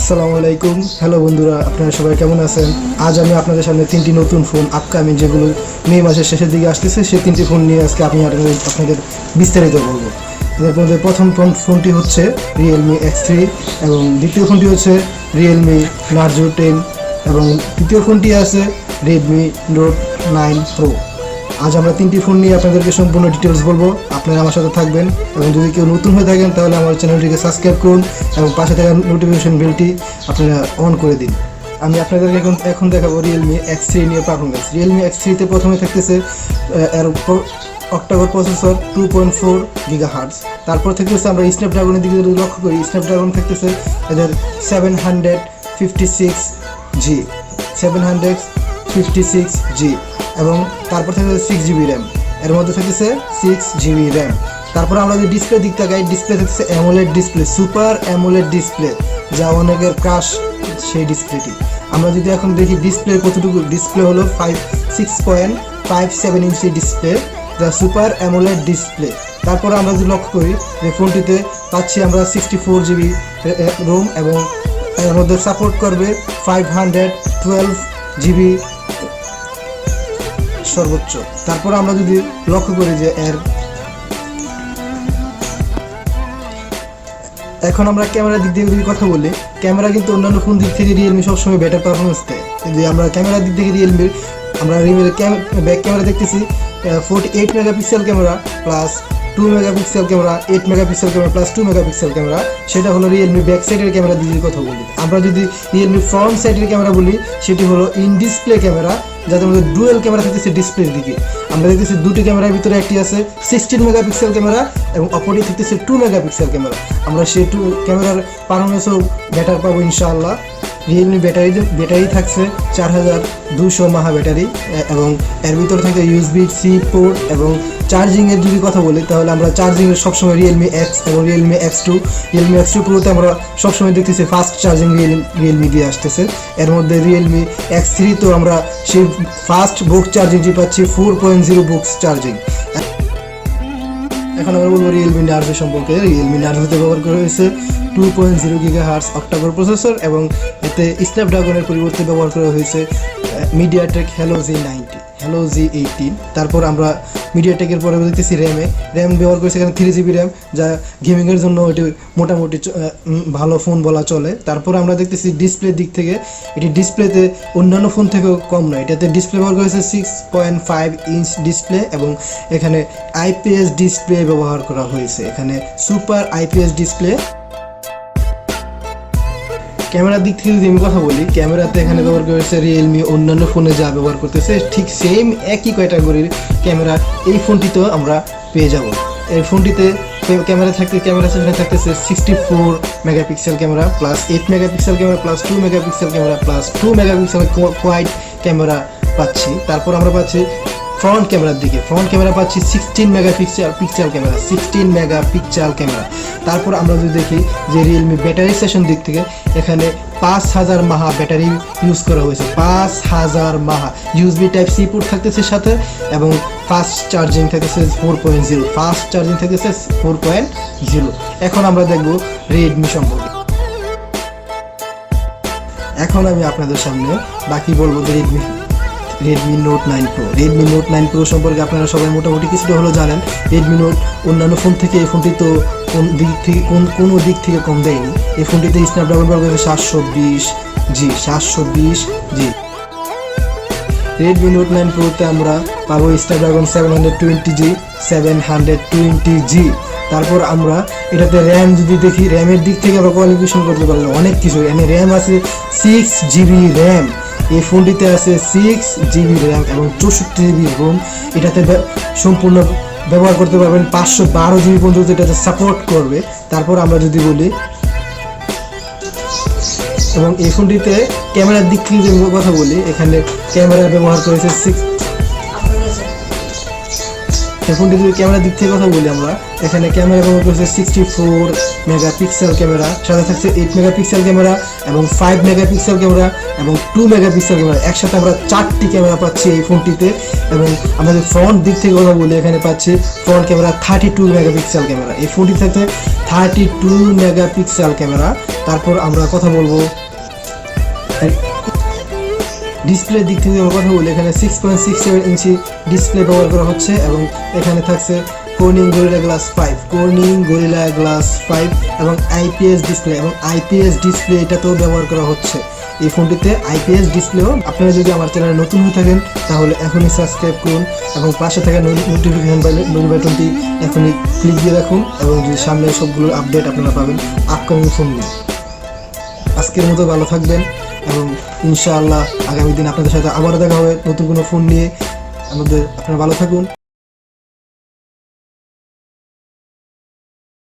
আসসালামু আলাইকুম। হ্যালো বন্ধুরা, আপনারা সবাই কেমন আছেন? আজ আমি আপনাদের সামনে তিনটি নতুন ফোন আপকামিং যেগুলো মে মাসের শেষের দিকে আসতেছে সেই তিনটি ফোন নিয়ে আজকে আমি আপনাদের বিস্তারিত বলবো। এর মধ্যে প্রথম ফোনটি হচ্ছে রিয়েলমি X3 এবং দ্বিতীয় ফোনটি হচ্ছে রিয়েলমি নার্জো 10 এবং তৃতীয় ফোনটি আছে রেডমি নোট 9 প্রো। আজ আমরা তিনটি ফোন নিয়ে আপনাদেরকে সম্পূর্ণ ডিটেলস বলবো। আপনারা আমার সাথে থাকবেন এবং যদি কেউ নতুন হয়ে থাকেন তাহলে আমার চ্যানেলটিকে সাবস্ক্রাইব করুন এবং পাশে থাকা নোটিফিকেশন বেলটি আপনারা অন করে দিন। আমি আপনাদেরকে এখন দেখাবো রিয়েলমি X3 নিয়ে পারফরমেন্স। রিয়েলমি X3-তে প্রথমে থাকতেছে এর অক্টাকোর প্রসেসর 2.4 GHz। তারপর থাকতেছে আমরা স্ন্যাপড্রাগনের দিকে যদি লক্ষ্য করি, স্ন্যাপড্রাগন থাকতেছে এদের 756G এবং তারপর থাকতেছে 6GB র্যাম। এর মধ্যে থাকতেছে 6GB র্যাম। তারপর আমরা যদি ডিসপ্লে দিক তাকাই, ডিসপ্লে থাকতেছে AMOLED display, super AMOLED display, যা অনেকের ক্রাশ সেই ডিসপ্লেটি। আমরা যদি এখন দেখি ডিসপ্লে কতটুকু, ডিসপ্লে হলো 6.57 ইঞ্চি ডিসপ্লে, যা সুপার অ্যামোলেড ডিসপ্লে। তারপর আমরা যদি লক্ষ্য করি যে ফোনটিতে পাচ্ছি আমরা 64GB রোম এবং এর মধ্যে সাপোর্ট করবে 512GB সর্বোচ্চ। তারপর আমরা যদি লক্ষ্য করি যে এখন আমরা ক্যামেরার দিক থেকে যদি কথা বলি, ক্যামেরা কিন্তু অন্যান্য ফোন দিক থেকে রিয়েলমি সবসময় বেটার পারফরমেন্স দেয়। যদি আমরা ক্যামেরার দিক থেকে আমরা রিয়েলমির ব্যাক ক্যামেরা দেখতেছি 48 megapixel camera plus 2 megapixel camera, 8 megapixel camera plus 2 megapixel camera. সেটা হলো রিয়েলমি ব্যাক সাইডের ক্যামেরা দিকে কথা বলি। আমরা যদি রিয়েলমি ফ্রন্ট সাইডের ক্যামেরা বলি, সেটি হলো ইন ডিসপ্লে ক্যামেরা, যাদের মধ্যে ডুয়েল ক্যামেরা থাকতেছে ডিসপ্লের দিকে। আমরা দেখতেছি দুটি ক্যামেরার ভিতরে একটি আছে 16 মেগাপিক্সেল ক্যামেরা এবং অপরটি থাকতেছে 2 মেগাপিক্সেল ক্যামেরা। আমরা সেই ক্যামেরার পারফরমেন্সও বেটার পাবো ইনশাআল্লাহ। রিয়েলমি ব্যাটারি থাকছে 4200 মাহা ব্যাটারি এবং এর ভিতরে থাকে USB-C পোর্ট। এবং চার্জিংয়ের যদি কথা বলি তাহলে আমরা চার্জিংয়ের সবসময় রিয়েলমি X এবং রিয়েলমি X2 প্রোতে আমরা সবসময় দেখতেছি ফাস্ট চার্জিং রিয়েলমি দিয়ে আসতেছে। এর মধ্যে রিয়েলমি X3 তো আমরা সেই ফাস্ট বুক চার্জিংটি পাচ্ছি 4.0 বুকস চার্জিং। এখন আমরা বলবো রিয়েলমি নার্জো সম্পর্কে। রিয়েলমি নার্জোতে ব্যবহার করা হয়েছে 2.0 GHz অক্টাকোর প্রসেসর এবং এতে স্ন্যাপড্রাগনের পরিবর্তে ব্যবহার করা হয়েছে মিডিয়াটেক Helio G18। তারপর আমরা মিডিয়াটেকের পরে দেখতেছি র্যাম ব্যবহার করেছে এখানে 3GB র্যাম, যা গেমিংয়ের জন্য এটি মোটামুটি ভালো ফোন বলা চলে। তারপর আমরা দেখতেছি ডিসপ্লের দিক থেকে এটি ডিসপ্লেতে অন্যান্য ফোন থেকেও কম নয়। এটাতে ডিসপ্লে ব্যবহার করেছে 6.5 ইঞ্চ ডিসপ্লে এবং এখানে IPS ডিসপ্লে ব্যবহার করা হয়েছে, এখানে সুপার IPS ডিসপ্লে। ক্যামেরার দিক থেকে যদি আমি কথা বলি, ক্যামেরাতে এখানে ব্যবহার করেছে রিয়েলমি অন্যান্য ফোনে যা ব্যবহার করতেছে ঠিক সেম একই ক্যাটাগরির ক্যামেরা এই ফোনটিতেও আমরা পেয়ে যাব। এই ফোনটিতে ক্যামেরা সেখানে থাকতেছে 64 megapixel camera plus 8 megapixel camera plus 2 megapixel camera plus 2 megapixel quad camera পাচ্ছি। তারপর আমরা পাচ্ছি ফ্রন্ট ক্যামেরার দিকে, ফ্রন্ট ক্যামেরা পাচ্ছি 16 মেগাপিক্সেল ক্যামেরা। তারপর আমরা যদি দেখি যে রিয়েলমি ব্যাটারি সেশন দিক থেকে এখানে 5000 মাহা ব্যাটারি ইউজ করা হয়েছে, 5000 মাহা। USB Type-C পোর্ট থাকতেছে সাথে এবং ফাস্ট চার্জিং থাকতেছে 4.0। এখন আমরা দেখব রেডমি সম্পর্কে। এখন আমি আপনাদের সামনে বাকি বলবো যে Redmi note 9 pro. Redmi note 9 pro সম্পর্কে আপনারা সবাই মোটামুটি কিছুটা হলেও জানেন। রেডমি নোট অন্যান্য ফোন থেকে এই ফোনটি তো কোনো দিক থেকে কম দেয়নি। এই ফোনটিতে স্ন্যাপড্রাগন ব্যবহার করেছে 720G। রেডমি নোট 9 প্রোতে আমরা পাবো স্ন্যাপড্রাগন 720G। তারপর আমরা এটাতে র্যাম যদি দেখি, র্যামের দিক থেকে আমরা কোয়ালিফিকেশন করতে পারলাম অনেক কিছু। এখানে র্যাম আছে 6GB র্যাম, এই ফোনটিতে আছে 6GB র্যাম এবং 64GB রোম। এটাতে সম্পূর্ণ ব্যবহার করতে পারবেন 512GB পর্যন্ত এটাতে সাপোর্ট করবে। তারপর আমরা যদি বলি এবং এই ফোনটিতে ক্যামেরার দিক থেকে যদি কথা বলি, এখানে ক্যামেরা ব্যবহার করেছে এই ফোনটি যদি ক্যামেরার দিক থেকে কথা বলি আমরা, এখানে ক্যামেরা ব্যবহার করেছে 64 মেগাপিক্সেল ক্যামেরা, সাথে থাকছে 8 মেগাপিক্সেল ক্যামেরা এবং 5 মেগাপিক্সেল ক্যামেরা এবং 2 মেগাপিক্সেল ক্যামেরা। একসাথে আমরা 4টি ক্যামেরা পাচ্ছি এই ফোনটিতে। এবং আমাদের ফ্রন্ট দিক থেকে কথা বলি, এখানে পাচ্ছি ফ্রন্ট ক্যামেরা 32 মেগাপিক্সেল ক্যামেরা। এই ফোনটি থাকছে 32 মেগাপিক্সেল ক্যামেরা। তারপর আমরা কথা বলবো ডিসপ্লের দিক থেকে আমরা কথা বলি, এখানে 6.67 ইঞ্চি ডিসপ্লে ব্যবহার করা হচ্ছে এবং এখানে থাকছে Corning gorilla glass 5, Corning gorilla glass 5 এবং আইপিএস ডিসপ্লে, এবং আইপিএস ডিসপ্লে এটাতেও ব্যবহার করা হচ্ছে এই ফোনটিতে। আইপিএস ডিসপ্লেও আপনারা যদি আমার চ্যানেলে নতুন হয়ে থাকেন তাহলে এখনই সাবস্ক্রাইব করুন এবং পাশে থাকা নোটিফিকেশন বেল বাটনটি এখনই ক্লিক দিয়ে রাখুন, এবং যদি সামনে সবগুলোর আপডেট আপনারা পাবেন আপকামিং ফোন নিয়ে। আজকের মতো ভালো থাকবেন এবং ইনশাআল্লাহ আগামী দিন আপনাদের সাথে আবার দেখা হবে নতুন কোনো ফোন নিয়ে। আপনারা ভালো থাকুন।